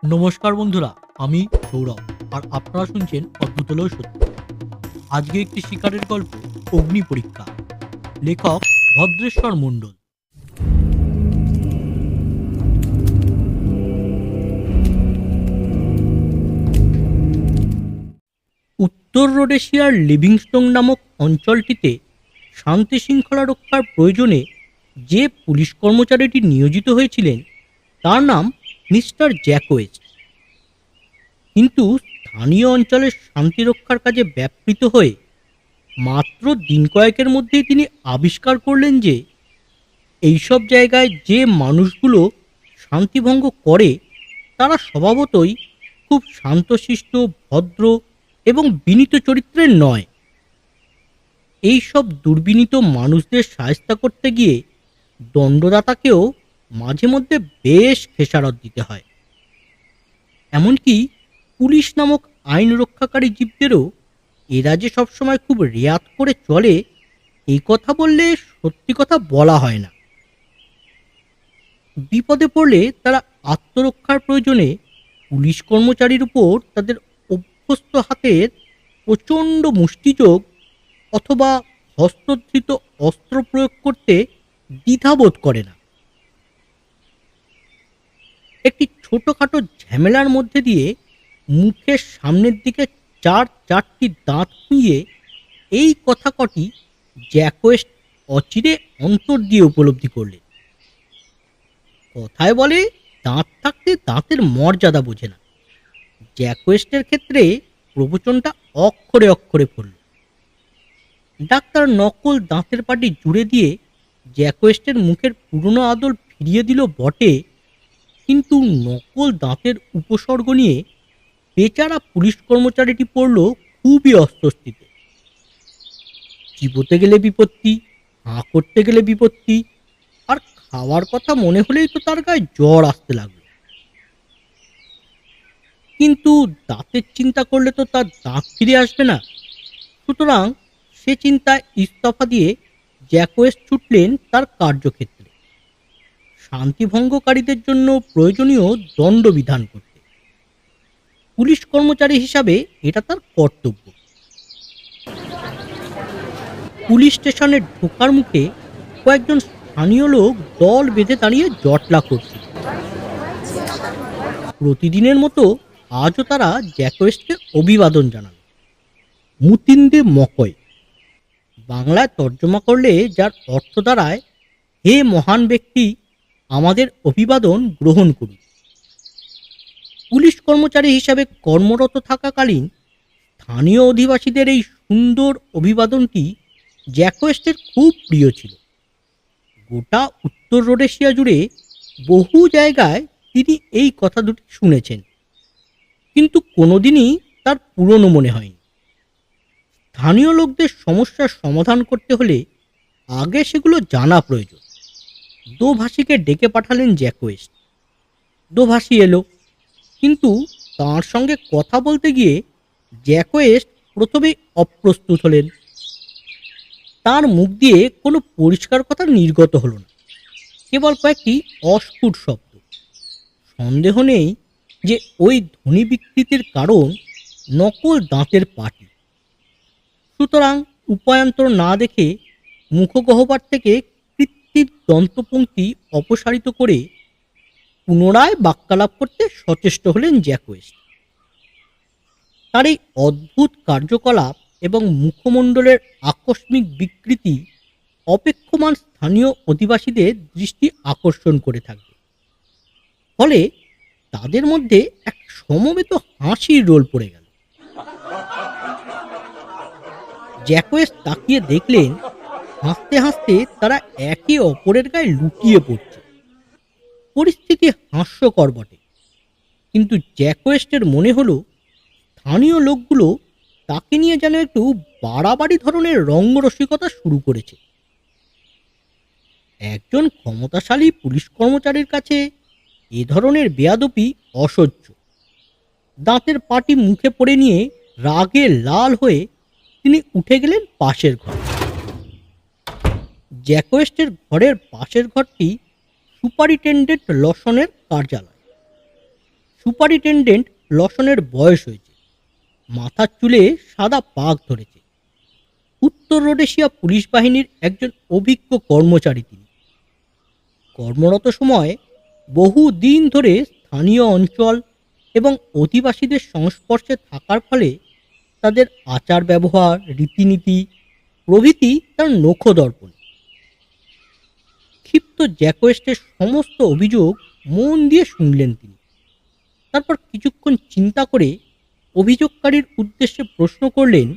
নমস্কার বন্ধুরা, আমি সৌরভ আর আপনারা শুনছেন অদ্ভুতলয় সত্য। আজকে একটি শিকারের গল্প, অগ্নি পরীক্ষা। লেখক ভদ্রেশ্বর মণ্ডল। উত্তর রোডেশিয়ার লিভিংস্টোন নামক অঞ্চলটিতে শান্তি শৃঙ্খলা রক্ষার প্রয়োজনে যে পুলিশ কর্মচারীটি নিয়োজিত হয়েছিলেন তার নাম মিস্টার জ্যাক ওয়েস্ট। কিন্তু স্থানীয় অঞ্চলের শান্তি রক্ষার কাজে ব্যাপৃত হয়ে মাত্র দিন কয়েকের মধ্যেই তিনি আবিষ্কার করলেন যে এইসব জায়গায় যে মানুষগুলো শান্তিভঙ্গ করে তারা স্বভাবতই খুব শান্তশিষ্ট, ভদ্র এবং বিনীত চরিত্রের নয়। এই সব দুর্বিনীত মানুষদের শায়েস্তা করতে গিয়ে দণ্ডদাতাকেও মাঝে মধ্যে বেশ খেসারত দিতে হয়। এমনকি পুলিশ নামক আইন রক্ষাকারী জীবদেরও এরা যে সবসময় খুব রেয়াত করে চলে, এই কথা বললে সত্যি কথা বলা হয় না। বিপদে পড়লে তারা আত্মরক্ষার প্রয়োজনে পুলিশ কর্মচারীর উপর তাদের অভ্যস্ত হাতের প্রচণ্ড মুষ্টিযোগ অথবা হস্তধৃত অস্ত্র প্রয়োগ করতে দ্বিধাবোধ করে না। একটি ছোটোখাটো ঝামেলার মধ্যে দিয়ে মুখের সামনের দিকে চারটি দাঁত খুঁয়ে এই কথা কটি জ্যাক ওয়েস্ট অচিরে অন্তর দিয়ে উপলব্ধি করলেন। কথায় বলে, দাঁত থাকতে দাঁতের মর্যাদা বোঝে না। জ্যাক ওয়েস্টের ক্ষেত্রে প্রবচনটা অক্ষরে অক্ষরে পড়ল। ডাক্তার নকল দাঁতের পাটি জুড়ে দিয়ে জ্যাক ওয়েস্টের মুখের পুরনো আদল ফিরিয়ে দিল বটে, কিন্তু নকল দাঁতের উপসর্গ নিয়ে বেচারা পুলিশ কর্মচারীটি পড়ল খুবই অস্বস্তিতে। চিবোতে গেলে বিপত্তি, হাঁ করতে গেলে বিপত্তি, আর খাওয়ার কথা মনে হলেই তো তার গায়ে জ্বর আসতে লাগলো। কিন্তু দাঁতের চিন্তা করলে তো তার দাঁত ফিরে আসবে না। সুতরাং সে চিন্তায় ইস্তফা দিয়ে জ্যাক ওয়েস্ট ছুটলেন তার কার্যক্ষেত্রে, শান্তিভঙ্গকারীদের জন্য প্রয়োজনীয় দণ্ড বিধান করতে। পুলিশ কর্মচারী হিসাবে এটা তার কর্তব্য। পুলিশ স্টেশনে ঢোকার মুখে কয়েকজন স্থানীয় লোক দল বেঁধে দাঁড়িয়ে জটলা করছিল। প্রতিদিনের মতো আজও তারা জ্যাক ওয়েস্টকে অভিবাদন জানাল। মুতিন্দে মকয়, বাংলায় তর্জমা করলে যার অর্থ দাঁড়ায়, হে মহান ব্যক্তি, আমাদের অভিবাদন গ্রহণ করুন। পুলিশ কর্মচারী হিসাবে কর্মরত থাকাকালীন স্থানীয় অধিবাসীদের এই সুন্দর অভিবাদনটি জ্যাক ওয়েস্টের খুব প্রিয় ছিল। গোটা উত্তর রোডেশিয়া জুড়ে বহু জায়গায় তিনি এই কথা দুটি শুনেছেন, কিন্তু কোনোদিনই তার পুরনো মনে হয়নি। স্থানীয় লোকদের সমস্যার সমাধান করতে হলে আগে সেগুলো জানা প্রয়োজন। দোভাষীকে ডেকে পাঠালেন জ্যাক ওয়েস্ট। দোভাষী এলো, কিন্তু তার সঙ্গে কথা বলতে গিয়ে জ্যাক ওয়েস্ট প্রথমেই অপ্রস্তুত হলেন। তার মুখ দিয়ে কোনো পরিষ্কার কথা নির্গত হলো না, কেবল কয়েকটি অস্ফুট শব্দ। সন্দেহ নেই যে ওই ধ্বনি বিকৃতির কারণ নকল দাঁতের পাটি। সুতরাং উপায়ান্তর না দেখে মুখগহ্বর থেকে কৃত্রিম দন্তপংক্তি অপসারিত করে পুনরায় বাক্যালাপ করতে সচেষ্ট হলেন জ্যাক ওয়েস্ট। তার এই অদ্ভুত কার্যকলাপ এবং মুখমণ্ডলের আকস্মিক বিকৃতি অপেক্ষমান স্থানীয় অধিবাসীদের দৃষ্টি আকর্ষণ করে থাকবে। ফলে তাদের মধ্যে এক সমবেত হাসির রোল পড়ে গেল। জ্যাক ওয়েস্ট তাকিয়ে দেখলেন, হাসতে হাসতে তারা একে অপরের গায়ে লুটিয়ে পড়ছে। পরিস্থিতি হাস্যকর বটে, কিন্তু জ্যাক ওয়েস্টের মনে হলো স্থানীয় লোকগুলো তাকে নিয়ে যেন একটু বাড়াবাড়ি ধরনের রঙ্গরসিকতা শুরু করেছে। একজন ক্ষমতাশালী পুলিশ কর্মচারীর কাছে এ ধরনের বেয়াদপি অসহ্য। দাঁতের পাটি মুখে পড়ে নিয়ে রাগে লাল হয়ে তিনি উঠে গেলেন পাশের ঘরে। জ্যাক ওয়েস্টের ঘরের পাশের ঘরটি সুপারিনটেনডেন্ট লসনের কার্যালয়। সুপারিনটেনডেন্ট লসনের বয়স হয়েছে, মাথার চুলে সাদা পাক ধরেছে। উত্তর রোডেশিয়া পুলিশ বাহিনীর একজন অভিজ্ঞ কর্মচারী তিনি। কর্মরত সময় বহু দিন ধরে স্থানীয় অঞ্চল এবং অধিবাসীদের সংস্পর্শে থাকার ফলে তাদের আচার ব্যবহার, রীতিনীতি প্রভৃতি তার নখদর্পণে। ক্ষিপ্ত জ্যাকোয়েস্টের সমস্ত অভিযোগ মন দিয়ে শুনলেন তিনি। তারপর কিছুক্ষণ চিন্তা করে অভিযোগকারীর উদ্দেশ্যে প্রশ্ন করলেন,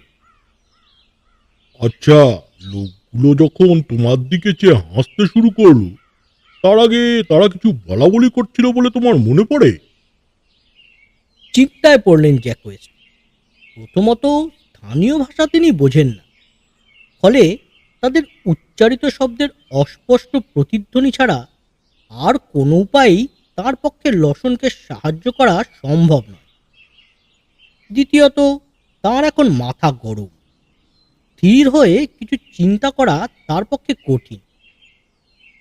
আচ্ছা, লোকগুলো যখন তোমার দিকে চেয়ে হাসতে শুরু করলো, তার আগে তারা কিছু বলাবলি করছিল বলে তোমার মনে পড়ে? চিন্তায় পড়লেন জ্যাকোয়েস্ট। প্রথমত, স্থানীয় ভাষা তিনি বোঝেন না, ফলে তাদের উচ্চারিত শব্দের অস্পষ্ট প্রতিধ্বনি ছাড়া আর কোনো উপায়ই তার পক্ষে লসনকে সাহায্য করা সম্ভব নয়। দ্বিতীয়ত, তার এখন মাথা গরম। স্থির হয়ে কিছু চিন্তা করা তার পক্ষে কঠিন।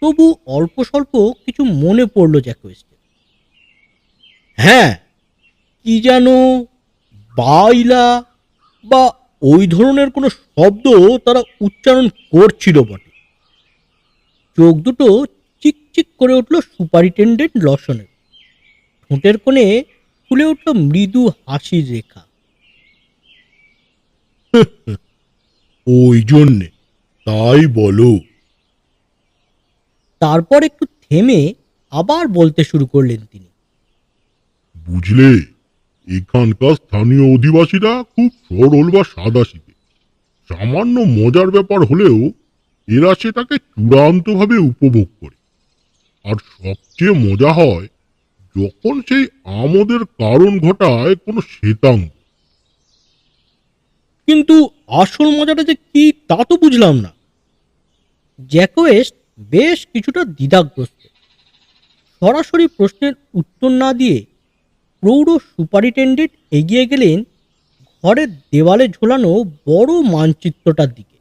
তবু অল্প স্বল্প কিছু মনে পড়ল জ্যাকোয়েস্টের। হ্যাঁ, কি যেন বাইলা বা ওই ধরনের কোনো শব্দ তারা উচ্চারণ করছিল বটে। চোখ দুটো চিকচিক করে উঠল সুপারিনটেনডেন্ট লসনের। ঠোঁটের কোণে ফুলে উঠল মৃদু হাসির রেখা। ওই জন্যে, তাই বলো? তারপর একটু থেমে আবার বলতে শুরু করলেন তিনি। বুঝলে, এখানকার স্থানীয় অধিবাসীরা খুব সরল বা সাদাসিধে। সামান্য মজার ব্যাপার হলেও এরা সেটাকে চূড়ান্তভাবে উপভোগ করে। আর সবচেয়ে মজা হয় যখন সেই আমোদের কারণ ঘটায় কোনো শ্বেতাঙ্গ। কিন্তু আসল মজাটা যে কি তা তো বুঝলাম না। জ্যাকোয়েস্ট বেশ কিছুটা দ্বিধাগ্রস্ত। সরাসরি প্রশ্নের উত্তর না দিয়ে প্রৌঢ় সুপারিনটেনডেন্ট এগিয়ে গেলেন ঘরের দেওয়ালে ঝোলানো বড় মানচিত্রটার দিকে।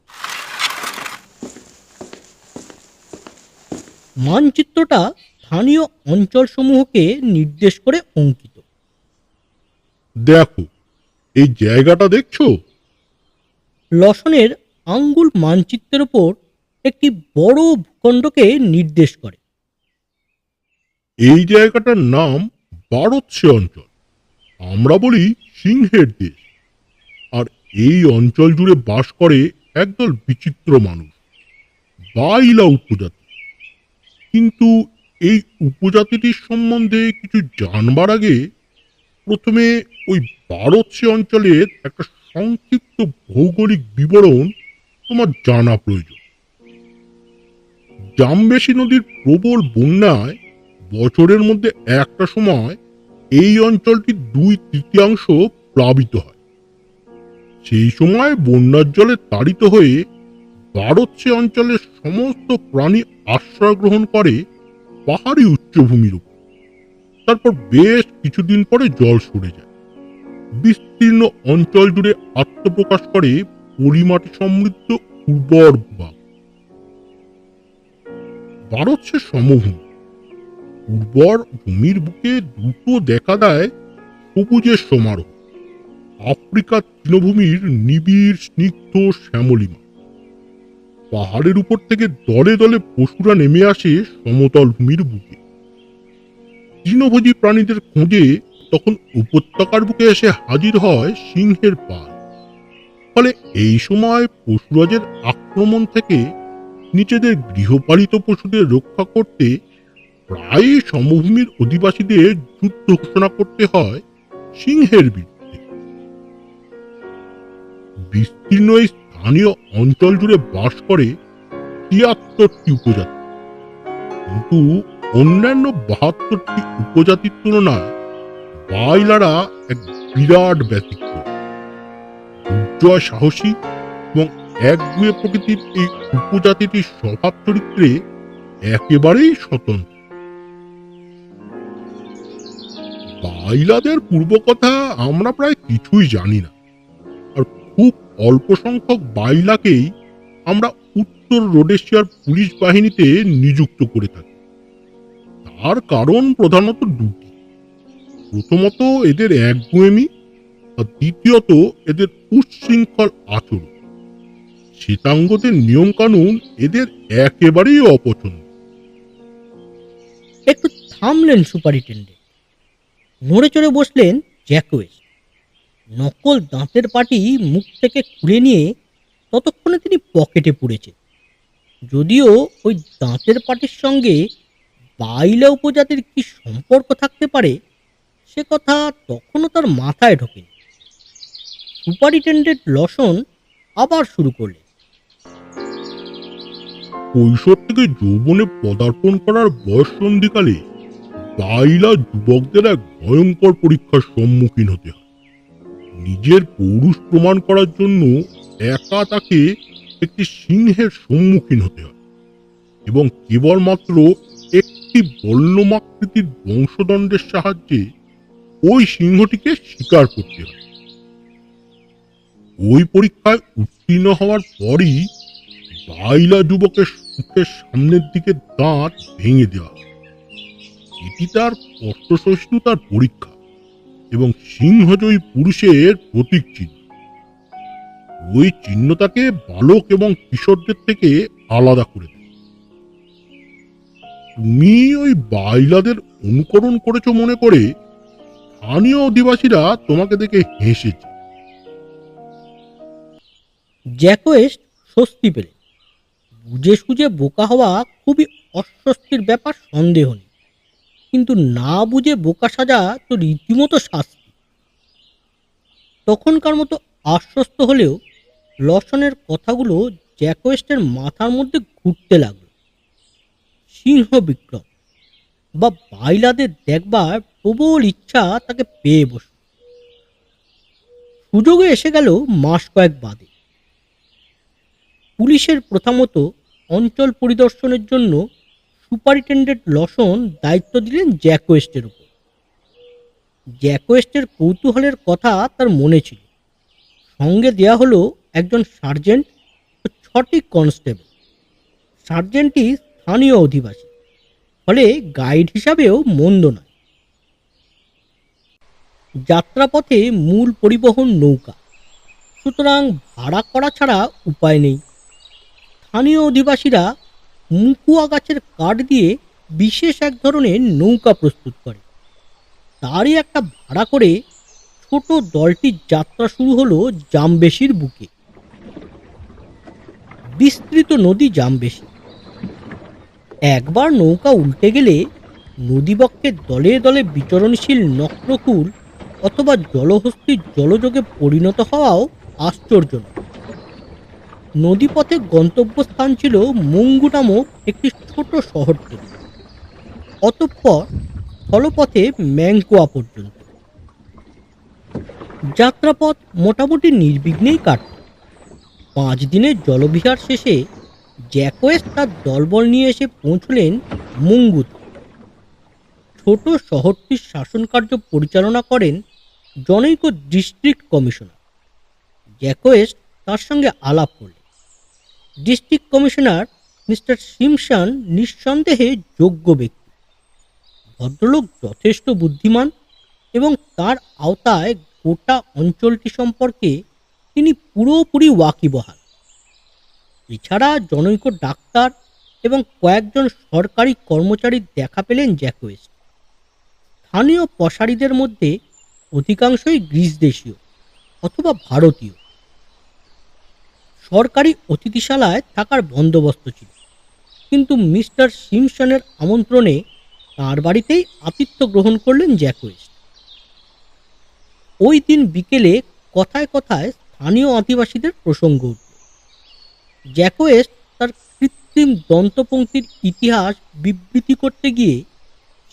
মানচিত্রটা স্থানীয় অঞ্চলসমূহকে নির্দেশ করে অঙ্কিত। দেখো, এই জায়গাটা দেখছো? লসনের আঙ্গুল মানচিত্রের ওপর একটি বড় ভূখণ্ডকে নির্দেশ করে। এই জায়গাটার নাম বারোচ্ছে অঞ্চল। আমরা বলি সিংহের দেশ। আর এই অঞ্চল জুড়ে বাস করে একদল বিচিত্র মানুষ, বাইলা উপজাতি। কিন্তু এই উপজাতিটির সম্বন্ধে কিছু জানবার আগে প্রথমে ওই বারোচ্ছে অঞ্চলের একটা সংক্ষিপ্ত ভৌগোলিক বিবরণ তোমার জানা প্রয়োজন। জামবেশী নদীর প্রবল বন্যায় বছরের মধ্যে একটা সময় এই অঞ্চলটির 2/3 প্লাবিত হয়। সেই সময় বন্যার জলে তাড়িত হয়ে বারোচ্ছে অঞ্চলের সমস্ত প্রাণী আশ্রয় গ্রহণ করে পাহাড়ি উচ্চভূমির উপর। তারপর বেশ কিছুদিন পরে জল সরে যায়। বিস্তীর্ণ অঞ্চল জুড়ে আত্মপ্রকাশ করে পলিমাটি সমৃদ্ধ উর্বর ভূভাগ। বারোচ্ছে সমভূমি। উর্বর ভূমির বুকে দ্রুত দেখা দেয় সবুজের সমারোহ। আফ্রিকার তৃণভূমির নিবিড় স্নিগ্ধ শ্যামলিমা। পাহাড়ের উপর থেকে দলে দলে পশুরা নেমে আসে সমতল ভূমির বুকে। তৃণভোজী প্রাণীদের খোঁজে তখন উপত্যকার বুকে এসে হাজির হয় সিংহের পাল। ফলে এই সময় পশুরাজের আক্রমণ থেকে নিজেদের গৃহপালিত পশুদের রক্ষা করতে প্রায় সমভূমির অধিবাসীদের যুদ্ধ ঘোষণা করতে হয় সিংহের বিরুদ্ধে। বিস্তীর্ণ এই স্থানীয় অঞ্চল জুড়ে বাস করে ৭৩টি উপজাতি। কিন্তু অন্যান্য ৭২টি উপজাতির তুলনায় বাইলারা এক বিরাট ব্যতিক্রম। দুর্জয় সাহসী এবং একগুঁয়ে প্রকৃতির এই উপজাতিটির স্বভাব চরিত্রে একেবারেই স্বতন্ত্র। বাইলাদের পূর্বকথা আমরা প্রায় কিছুই জানি না। আর খুব অল্প সংখ্যক বাইলাকেই আমরা উত্তর রোডেশিয়ার পুলিশ বাহিনীতে নিযুক্ত করে থাকি। তার কারণ প্রধানত দুটি। প্রথমত এদের একগুঁয়েমি, আর দ্বিতীয়ত এদের উচ্ছৃঙ্খল আচরণ। শ্বেতাঙ্গদের নিয়ম কানুন এদের একেবারেই অপছন্দ। একটু থামলেন সুপারিনটেন্ডেন্ট। নড়ে চড়ে বসলেন জ্যাকোয়েস্ট। নকল দাঁতের পাটি মুখ থেকে খুলে নিয়ে ততক্ষণে তিনি পকেটে পুরেছেন। যদিও ওই দাঁতের পাটির সঙ্গে বাইলা উপজাতির কি সম্পর্ক থাকতে পারে সে কথা তখনও তার মাথায় ঢোকেনি। সুপারিনটেন্ডেন্ট লসন আবার শুরু করলেন। কৈশোর থেকে যৌবনে পদার্পণ করার বয়স সন্ধিকালে বাইলা যুবকদের এক ভয়ঙ্কর পরীক্ষার সম্মুখীন হতে হয়। নিজের পৌরুষ প্রমাণ করার জন্য একা তাকে একটি সিংহের সম্মুখীন হতে হয় এবং কেবলমাত্র একটি বল্লমাকৃতির বংশদণ্ডের সাহায্যে ওই সিংহটিকে শিকার করতে হয়। ওই পরীক্ষায় উত্তীর্ণ হওয়ার পরই বাইলা যুবকের মুখের সামনের দিকে দাঁত ভেঙে দেওয়া হয়। এটি তার কষ্টসহিষ্ণুতার পরীক্ষা এবং সিংহজয়ী পুরুষের প্রতীক চিহ্ন। ওই চিহ্ন তাকে বালক এবং কিশোরদের থেকে আলাদা করে দেয়। তুমি ওই বাইলাদের অনুকরণ করেছো মনে করে স্থানীয় অধিবাসীরা তোমাকে দেখে হেসেছে। জ্যাকোয়েস্ট স্বস্তি পেলেন। বুঝে সুঝে বোকা হওয়া খুবই অস্বস্তির ব্যাপার, সন্দেহ নেই, কিন্তু না বুঝে বোকা সাজা তো রীতিমতো শাস্তি। তখনকার মতো আশ্বস্ত হলেও লসনের কথাগুলো জ্যাকোয়েস্টের মাথার মধ্যে ঘুরতে লাগলো। সিংহ বিক্রম বা বাইলাদের দেখবার প্রবল ইচ্ছা তাকে পেয়ে বসল। সুযোগে এসে গেল মাস কয়েক বাদে। পুলিশের প্রথমত অঞ্চল পরিদর্শনের জন্য সুপারিনটেন্ডেন্ট লসন দায়িত্ব দিলেন জ্যাকোয়েস্টের উপর। জ্যাকোয়েস্টের কৌতূহলের কথা তার মনে ছিল। সঙ্গে দেয়া হলো একজন সার্জেন্ট ও 6টি কনস্টেবল। সার্জেন্টটি স্থানীয় অধিবাসী, ফলে গাইড হিসাবেও মন্দ নয়। যাত্রাপথে মূল পরিবহন নৌকা, সুতরাং ভাড়া করা ছাড়া উপায় নেই। স্থানীয় অধিবাসীরা মুকুয়া গাছের কাঠ দিয়ে বিশেষ এক ধরনের নৌকা প্রস্তুত করে। তারই একটা ভাড়া করে ছোট দলটির যাত্রা শুরু হলো জামবেশির বুকে। বিস্তৃত নদী জামবেশি। একবার নৌকা উল্টে গেলে নদীবক্ষে দলে দলে বিচরণশীল নক্রকুল অথবা জলহস্তির জলযোগে পরিণত হওয়াও আশ্চর্য নয়। নদীপথে গন্তব্যস্থান ছিল মঙ্গু নামক একটি ছোট শহর থেকে, অতঃপর স্থলপথে ম্যাংকোয়া পর্যন্ত। যাত্রাপথ মোটামুটি নির্বিঘ্নেই কাটল। 5 দিনের জলবিহার শেষে জ্যাকোয়েস্ট তার দলবল নিয়ে এসে পৌঁছলেন মঙ্গুতে। ছোট শহরটির শাসনকার্য পরিচালনা করেন জনৈক ডিস্ট্রিক্ট কমিশনার। জ্যাকোয়েস্ট তার সঙ্গে আলাপ করলেন। ডিস্ট্রিক্ট কমিশনার মিস্টার সিমসন নিঃসন্দেহে যোগ্য ব্যক্তি। ভদ্রলোক যথেষ্ট বুদ্ধিমান এবং তার আওতায় গোটা অঞ্চলটি সম্পর্কে তিনি পুরোপুরি ওয়াকিবহাল। এছাড়া জনৈক ডাক্তার এবং কয়েকজন সরকারি কর্মচারীর দেখা পেলেন জ্যাকোয়েস্ট। স্থানীয় পশারিদের মধ্যে অধিকাংশই গ্রিস দেশীয় অথবা ভারতীয়। সরকারি অতিথিশালায় থাকার বন্দোবস্ত ছিল, কিন্তু মিস্টার সিমসনের আমন্ত্রণে তাঁর বাড়িতেই আতিথ্য গ্রহণ করলেন জ্যাকোয়েস্ট। ওই দিন বিকেলে কথায় কথায় স্থানীয় আদিবাসীদের প্রসঙ্গ উঠল। জ্যাকোয়েস্ট তার কৃত্রিম দন্তপংক্তির ইতিহাস বিবৃতি করতে গিয়ে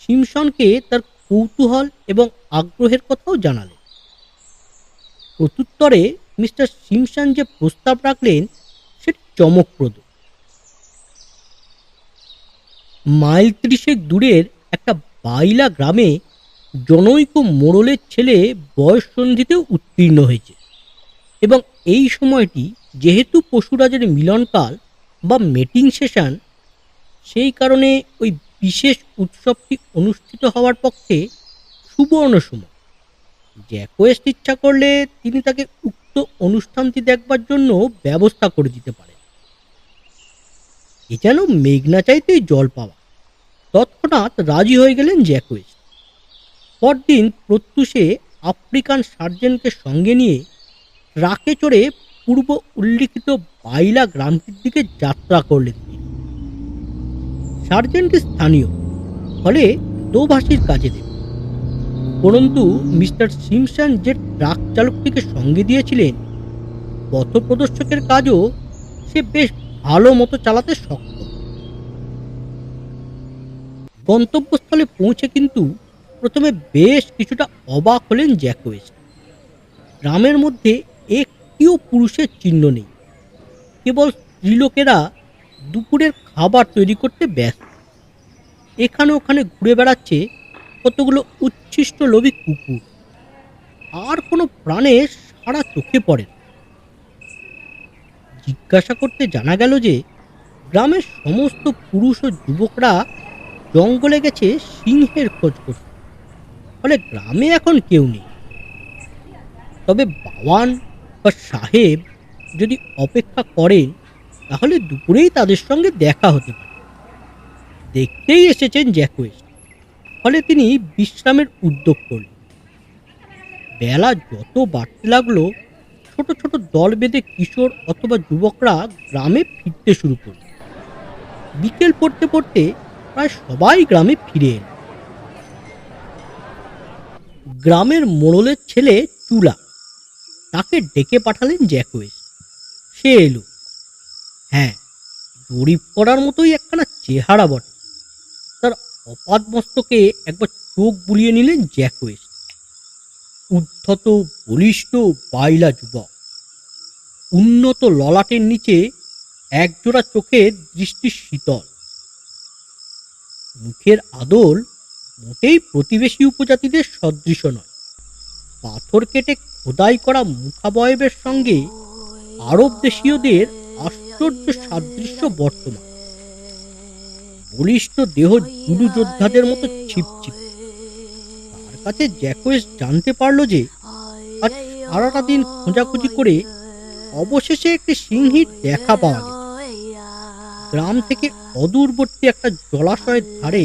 সিমসনকে তার কৌতূহল এবং আগ্রহের কথাও জানালেন। প্রত্যুত্তরে মিস্টার সিমসন যে প্রস্তাব রাখলেন সেটি চমকপ্রদ। মাইল 30 দূরের একটা বাইলা গ্রামে জনৈক মোড়লের ছেলে বয়ঃসন্ধিতেও উত্তীর্ণ হয়েছে এবং এই সময়টি যেহেতু পশুরাজের মিলনকাল বা মেটিং সেশন, সেই কারণে ওই বিশেষ উৎসবটি অনুষ্ঠিত হওয়ার পক্ষে সুবর্ণ সময়। জ্যাকোয়েস্ট ইচ্ছা করলে তিনি তাকে উক্ত অনুষ্ঠানটি দেখবার জন্য ব্যবস্থা করে দিতে পারেন। এ যেন মেঘনা চাইতেই জল পাওয়া। তৎক্ষণাৎ রাজি হয়ে গেলেন জ্যাকোয়েস্ট। পরদিন প্রত্যুষে আফ্রিকান সার্জেন্টকে সঙ্গে নিয়ে ট্রাকে চড়ে পূর্ব উল্লিখিত বাইলা গ্রামটির দিকে যাত্রা করলেন তিনি। সার্জেন্ট স্থানীয়, ফলে দোভাষীর কাজে দেবে। উপরন্তু মিস্টার সিমসন যে ট্রাক চালকটিকে সঙ্গে দিয়েছিলেন, পথপ্রদর্শকের কাজও সে বেশ ভালো মতো চালাতে সক্ষম। গন্তব্যস্থলে পৌঁছে কিন্তু প্রথমে বেশ কিছুটা অবাক হলেন জ্যাকোয়েস্ট। গ্রামের মধ্যে একটিও পুরুষের চিহ্ন নেই, কেবল স্ত্রীলোকেরা দুপুরের খাবার তৈরি করতে ব্যস্ত। এখানে ওখানে ঘুরে বেড়াচ্ছে কতগুলো উচ্ছিষ্ট লোভী কুকুর। আর কোনো প্রাণের সারা চোখে পড়ে না। জিজ্ঞাসা করতে জানা গেল যে গ্রামের সমস্ত পুরুষ ও যুবকরা জঙ্গলে গেছে সিংহের খোঁজ করতে, ফলে গ্রামে এখন কেউ নেই। তবে বাওয়ান বা সাহেব যদি অপেক্ষা করেন, তাহলে দুপুরেই তাদের সঙ্গে দেখা হতে পারে। দেখতেই এসেছেন জ্যাকোয়েস্ট, ফলে তিনি বিশ্রামের উদ্যোগ করলেন। বেলা যত বাড়তে লাগলো, ছোট ছোট দল বেঁধে কিশোর অথবা যুবকরা গ্রামে ফিরতে শুরু করল। বিকেল পড়তে পড়তে প্রায় সবাই গ্রামে ফিরে এল। গ্রামের মোড়লের ছেলে চুলা, তাকে ডেকে পাঠালেন জ্যাকোয়েস্ট। সে এলো। হ্যাঁ, জরিপ করার মতোই একখানা চেহারা বটে। তার অপাদ মস্তকে একবার চোখ বুলিয়ে নিলেন জ্যাকোয়েস্ট। উদ্ধত বলিষ্ঠ বাইলা যুবক, উন্নত ললাটের নিচে একজোড়া চোখের দৃষ্টি শীতল। মুখের আদল মোটেই প্রতিবেশী উপজাতিদের সদৃশ নয়। পাথর কেটে খোদাই করা মুখাবয়বের সঙ্গে আরব দেশীয়দের আশ্চর্য সাদৃশ্য বর্তমান। বলিষ্ঠ দেহ জুডু যোদ্ধাদের মতো ছিপছিপ। তার কাছে জ্যাকোয়েস্ট জানতে পারল যে আজ সারাটা দিন খোঁজাখুঁজি করে অবশেষে একটি সিংহীর দেখা পাওয়া গেছে। গ্রাম থেকে অদূরবর্তী একটা জলাশয়ের ধারে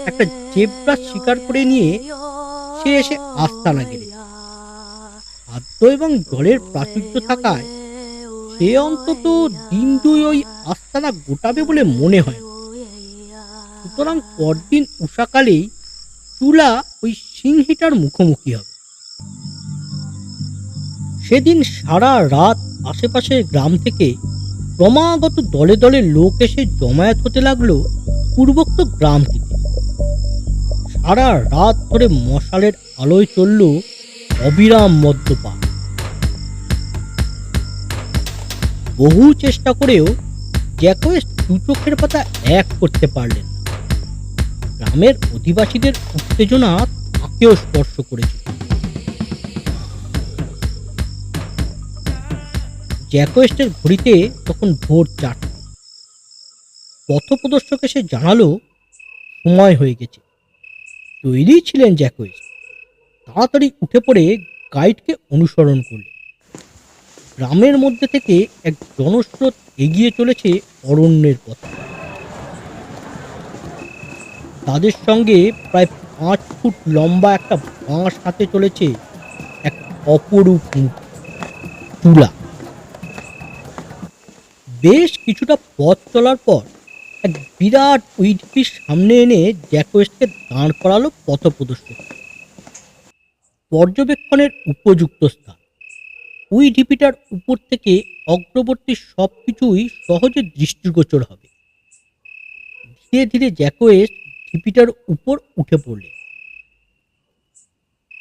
একটা জেব্রা শিকার করে নিয়ে সে এসে আস্তানা গেড়েছে। খাদ্য এবং জলের প্রাচুর্য থাকায় সে অন্তত দিন দুই ওই আস্তানা গোটাবে বলে মনে হয়। সুতরাং পরদিন উষাকালেই চুলা ওই সিংহীটার মুখোমুখি হবে। সেদিন সারা রাত আশেপাশের গ্রাম থেকে ক্রমাগত দলে দলে লোক এসে জমায়েত হতে লাগলো পূর্বোক্ত গ্রামটিতে। সারা রাত ধরে মশালের আলোয় চলল অবিরাম মদ্যপান। বহু চেষ্টা করেও জ্যাকোয়েস্ট দু চোখের পাতা এক করতে পারলেন না। গ্রামের অধিবাসীদের উত্তেজনা তাকেও স্পর্শ করেছিল। জ্যাকোয়েস্টের ঘড়িতে তখন ভোর 4টে। পথপ্রদর্শক এসে জানালো সময় হয়ে গেছে। তৈরি ছিলেন জ্যাকোয়েস্ট। তাড়াতাড়ি উঠে পড়ে গাইডকে অনুসরণ করলেন। গ্রামের মধ্যে থেকে এক জনস্রোত এগিয়ে চলেছে অরণ্যের পথে। তাদের সঙ্গে প্রায় 5 ফুট লম্বা একটা বাঁশ হাতে চলেছে এক অপরূপ মুখ, চুলা। বেশ কিছুটা পথ চলার পর এক বিরাট উইডপির সামনে এনে জ্যাকোয়েস্টকে দাঁড় করালো পথপ্রদর্শক। পর্যবেক্ষণের উপযুক্ত স্থান। ওই ঢিপিটার উপর থেকে অগ্রবর্তী সবকিছুই সহজে দৃষ্টিগোচর হবে। ধীরে ধীরে জ্যাকোয়েস্ট ঢিপিটার উপর উঠে পড়লেন।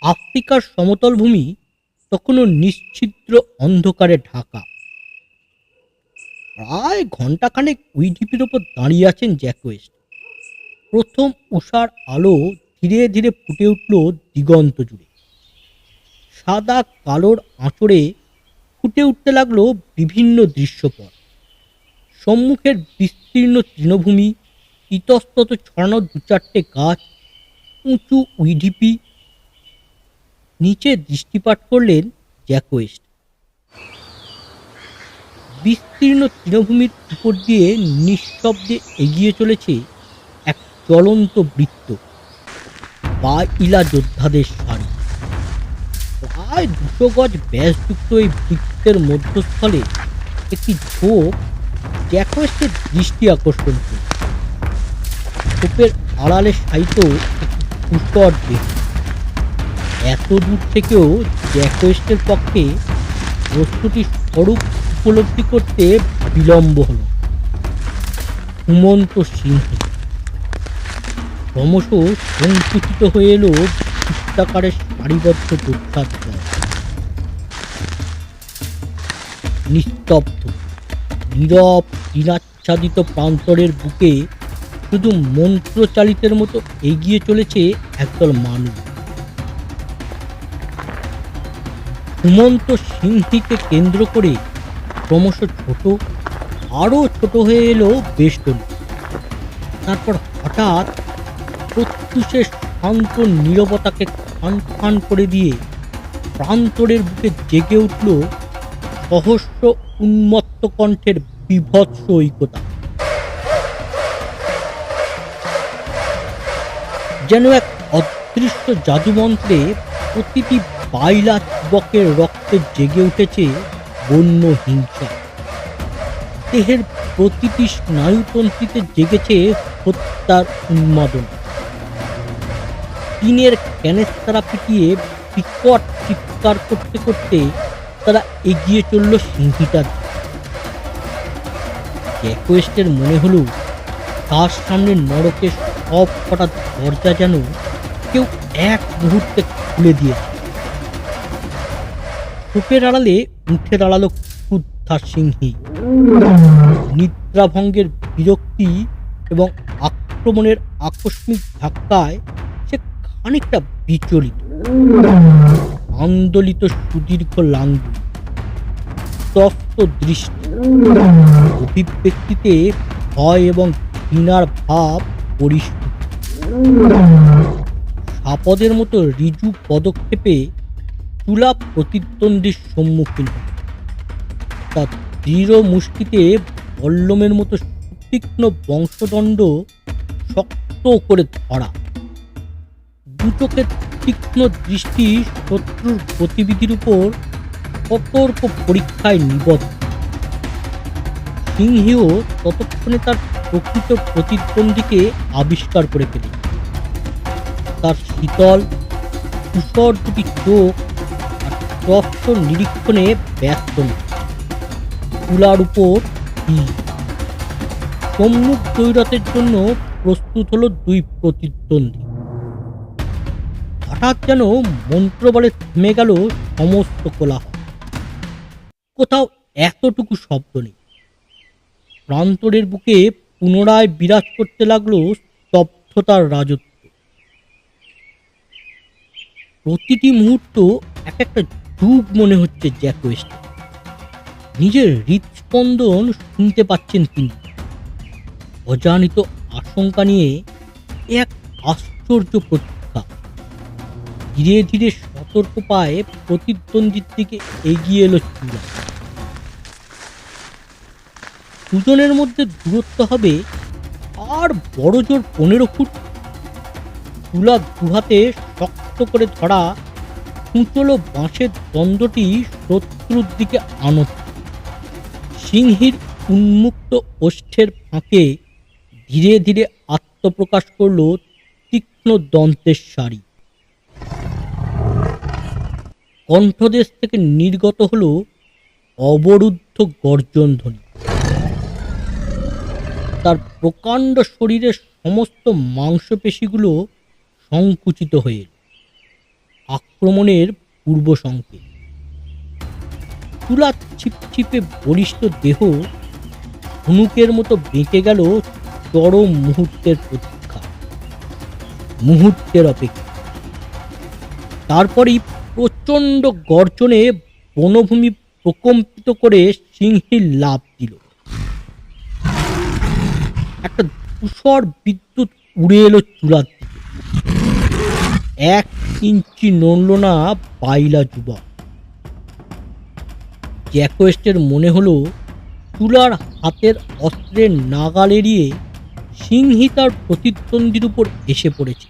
আফ্রিকার সমতল ভূমি তখনও নিশ্ছিদ্র অন্ধকারে ঢাকা। প্রায় ঘন্টাখানেক ওই ঢিপির ওপর দাঁড়িয়ে আছেন জ্যাকোয়েস্ট। প্রথম উষার আলো ধীরে ধীরে ফুটে উঠল দিগন্ত জুড়ে। সাদা কালোর আঁচড়ে ফুটে উঠতে লাগলো বিভিন্ন দৃশ্যপট। সম্মুখের বিস্তীর্ণ তৃণভূমি, ইতস্তত ছড়ানো 2-4টে গাছ, উঁচু উইঢিপি, নিচে দৃষ্টিপাত করলেন জ্যাক ওয়েস্ট। বিস্তীর্ণ তৃণভূমির উপর দিয়ে নিঃশব্দে এগিয়ে চলেছে এক জ্বলন্ত বৃত্ত বা ইলা যোদ্ধাদের সারি। প্রায় 200 গজ ব্যাসযুক্ত এই বৃত্তের মধ্যস্থলে একটি ঝোপ জ্যাক ওয়েস্টের দৃষ্টি আকর্ষণ করে। ঝোপের আড়ালে শায়িত একটি ধূসর দেহ। এত দূর থেকেও জ্যাক ওয়েস্টের পক্ষে বস্তুটির স্বরূপ উপলব্ধি করতে বিলম্ব হল। ঘুমন্ত সিংহ ক্রমশ সংকুচিত হয়ে এলো বৃত্তাকারের সারিবদ্ধ যোদ্ধার দল। নিস্তব্ধ নীরব তৃণাচ্ছাদিত প্রান্তরের বুকে শুধু মন্ত্রচালিতের মতো এগিয়ে চলেছে একদল মানুষ। ঘুমন্ত সিংহীকে কেন্দ্র করে ক্রমশ ছোট, আরো ছোট হয়ে এলো বেষ্টনী। তারপর হঠাৎ প্রত্যুষের শান্ত নীরবতাকে খান খান করে দিয়ে প্রান্তরের বুকে জেগে উঠল সহস্র উন্মত্ত কণ্ঠের বীভৎস ঐকতা। যেন এক অদৃশ্য জাদুমন্ত্রে প্রতিটি বাইলা যুবকের রক্তে জেগে উঠেছে বন্য হিংসা। দেহের প্রতিটি স্নায়ুতন্ত্রীতে জেগেছে হত্যার উন্মাদনা। টিনের ক্যানেস্তারা পিটিয়ে বিকট চিৎকার করতে করতে তারা এগিয়ে চলল সিংহীটার দিকে। জ্যাক ওয়েস্টের মনে হলো তার সামনে নরকের সব কটা দরজা যেন কেউ এক মুহূর্তে খুলে দিয়েছে। চোখের আড়ালে উঠে দাঁড়ালো ক্রুদ্ধা সিংহী। নিদ্রাভঙ্গের বিরক্তি এবং আক্রমণের আকস্মিক ধাক্কায় সে খানিকটা বিচলিত। আন্দোলিত সুদীর্ঘ লাঙ্গুল, তপ্ত দৃষ্টি, অভিব্যক্তিতে ভয় এবং ঘৃণার ভাব পরিস্ফুট। সাপদের মতো ঋজু পদক্ষেপে চুলা প্রতিদ্বন্দ্বীর সম্মুখীন হল। তার দৃঢ় মুষ্টিতে বল্লমের মতো সুতীক্ষ্ণ বংশদণ্ড শক্ত করে ধরা। দু চোখের তীক্ষ্ণ দৃষ্টি শত্রুর গতিবিধির উপর সতর্ক পরীক্ষায় নিবদ্ধ। সিংহীও ততক্ষণে তার প্রকৃত প্রতিদ্বন্দ্বীকে আবিষ্কার করে ফেলেছে। তার শীতল তুষর দুটি চোখ আর স্পষ্ট নিরীক্ষণে ব্যস্ত নয়। চুলার উপর সম্মুখ দৈরথের জন্য প্রস্তুত হলো দুই প্রতিদ্বন্দ্বী। হঠাৎ যেন মন্ত্রবলে থেমে গেল সমস্ত কোলাহল। কোথাও এতটুকু শব্দ নেই। প্রান্তরের বুকে পুনরায় বিরাজ করতে লাগলো স্তব্ধতার রাজত্ব। প্রতিটি মুহূর্ত এক একটা যুগ মনে হচ্ছে জ্যাক ওয়েস্ট। নিজের হৃদস্পন্দন শুনতে পাচ্ছেন তিনি। অজানিত আশঙ্কা নিয়ে এক আশ্চর্য প্রতীক্ষা। ধীরে ধীরে সতর্ক পায়ে প্রতিদ্বন্দ্বীর দিকে এগিয়ে এলো চূড়া। দুজনের মধ্যে দূরত্ব হবে আর বড় জোর 15 ফুট। চূড়া দুহাতে শক্ত করে ধরা কুঁচলো বাঁশের দ্বন্দ্বটি শত্রুর দিকে আনত। সিংহীর উন্মুক্ত ওষ্ঠের ফাঁকে ধীরে ধীরে আত্মপ্রকাশ করল তীক্ষ্ণ দন্তের সারি। কণ্ঠদেশ থেকে নির্গত হলো অবরুদ্ধ গর্জন ধ্বনি। তার প্রকাণ্ড শরীরের সমস্ত মাংসপেশিগুলো সংকুচিত হয়ে এল। আক্রমণের পূর্ব সংকেত। তুলা ছিপছিপে বলিষ্ঠ দেহ ধনুকের মতো বেঁকে গেল চরম মুহূর্তের প্রতীক্ষা, মুহূর্তের অপেক্ষা। তারপরেই প্রচণ্ড গর্জনে বনভূমি প্রকম্পিত করে সিংহীর লাফ দিল। একটা ধূসর বিদ্যুৎ উড়ে এলো চূড়ার দিকে। এক ইঞ্চি নড়ল না বাইলা যুবক। জ্যাকোয়েস্টের মনে হলো চুলার হাতের অস্ত্রের নাগাল এড়িয়ে সিংহী তার প্রতিদ্বন্দ্বীর উপর এসে পড়েছে।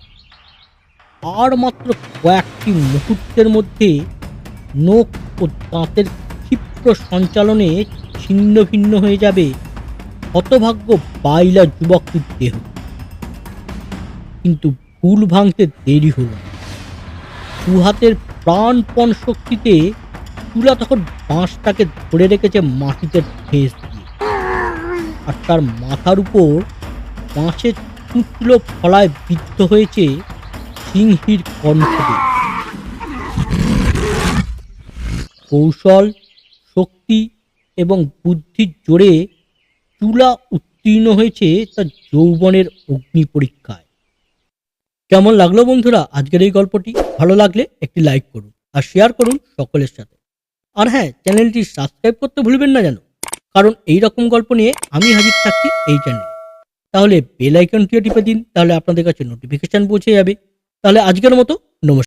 আর মাত্র কয়েকটি মুহূর্তের মধ্যে নখ ও দাঁতের ক্ষিপ্র সঞ্চালনে ছিন্ন ভিন্ন হয়ে যাবে হতভাগ্য বাইলা যুবকটির দেহ। কিন্তু ভুল ভাঙতে দেরি হল না। দুহাতের প্রাণপণ শক্তিতে চুলা তখন বাঁশটাকে ধরে রেখেছে মাটিতে ঠেস দিয়ে, আর তার মাথার উপর বাঁশের চুঁচলো ফলায় বিদ্ধ হয়েছে সিংহীর কণ্ঠদেশ। কৌশল, শক্তি এবং বুদ্ধির জোরে চুলা উত্তীর্ণ হয়েছে তার যৌবনের অগ্নি পরীক্ষায়। কেমন লাগলো বন্ধুরা আজকের এই গল্পটি? ভালো লাগলে একটি লাইক করুন আর শেয়ার করুন সকলের সাথে। আর হ্যাঁ, চ্যানেলটি সাবস্ক্রাইব করতে ভুলবেন না যেন, কারণ এই রকম গল্প নিয়ে আমি হাজির থাকছি এই চ্যানেলে। তাহলে বেল আইকনটিও টিপে দিন, তাহলে আপনাদের কাছে নোটিফিকেশন পৌঁছে যাবে। তাহলে আজকের মতো